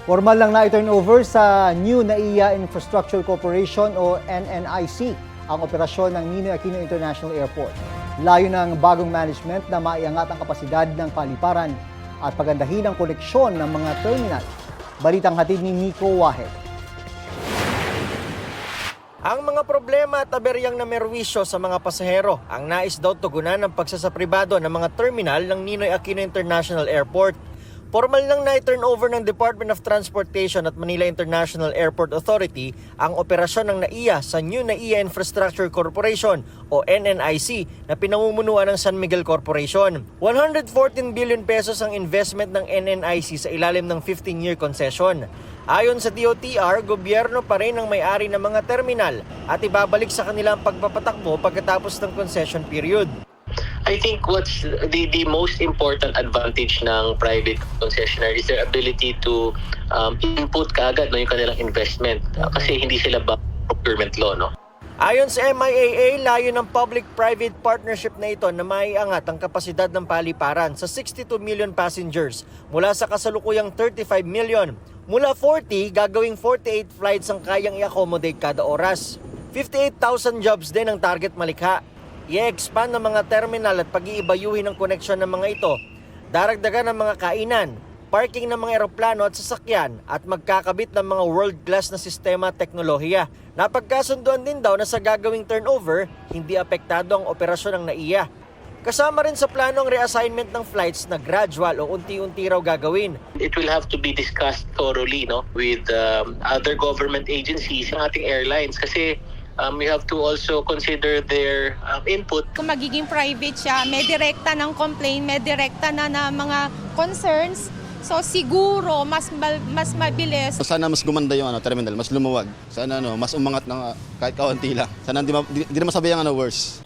Formal lang na i-turnover sa New NAIA Infrastructure Corporation o NNIC ang operasyon ng Ninoy Aquino International Airport. Layo ng bagong management na maiangat ang kapasidad ng paliparan at pagandahin ang koneksyon ng mga terminal. Balitang hatid ni Nico Wahed. Ang mga problema at aberyang na merwisyo sa mga pasahero ang nais daw tugunan ng pagsasapribado ng mga terminal ng Ninoy Aquino International Airport. Formal lang na i-turnover ng Department of Transportation at Manila International Airport Authority ang operasyon ng NAIA sa New NAIA Infrastructure Corporation o NNIC na pinamumunuan ng San Miguel Corporation. 114 billion pesos ang investment ng NNIC sa ilalim ng 15-year concession. Ayon sa DOTR, gobyerno pa rin ang may-ari ng mga terminal at ibabalik sa kanila ang pagpapatakbo pagkatapos ng concession period. I think what's the most important advantage ng private concessionaire is their ability to input kaagad yung kanilang investment kasi hindi sila ba procurement law, no? Ayon sa MIAA, layo ng public-private partnership na ito na maiangat ang kapasidad ng paliparan sa 62 million passengers mula sa kasalukuyang 35 million. Mula 40, gagawing 48 flights ang kayang i-accommodate kada oras. 58,000 jobs din ang target malikha. I-expand ng mga terminal at pag-iibayuhin ang koneksyon ng mga ito. Daragdagan ng mga kainan, parking ng mga eroplano at sasakyan at magkakabit ng mga world-class na sistema at teknolohiya. Napagkasunduan din daw na sa gagawing turnover, hindi apektado ang operasyon ng NAIA. Kasama rin sa plano ang reassignment ng flights na gradual o unti-unti raw gagawin. It will have to be discussed thoroughly, no, with other government agencies, ng ating airlines kasi we have to also consider their input. Kung magiging private siya, may direkta ng complaint, may direkta na mga concerns. So siguro mas mabilis. Sana mas gumanda yung terminal, mas lumuwag. Sana mas umangat na kahit kaunti lang. Sana hindi na masabi ang worse.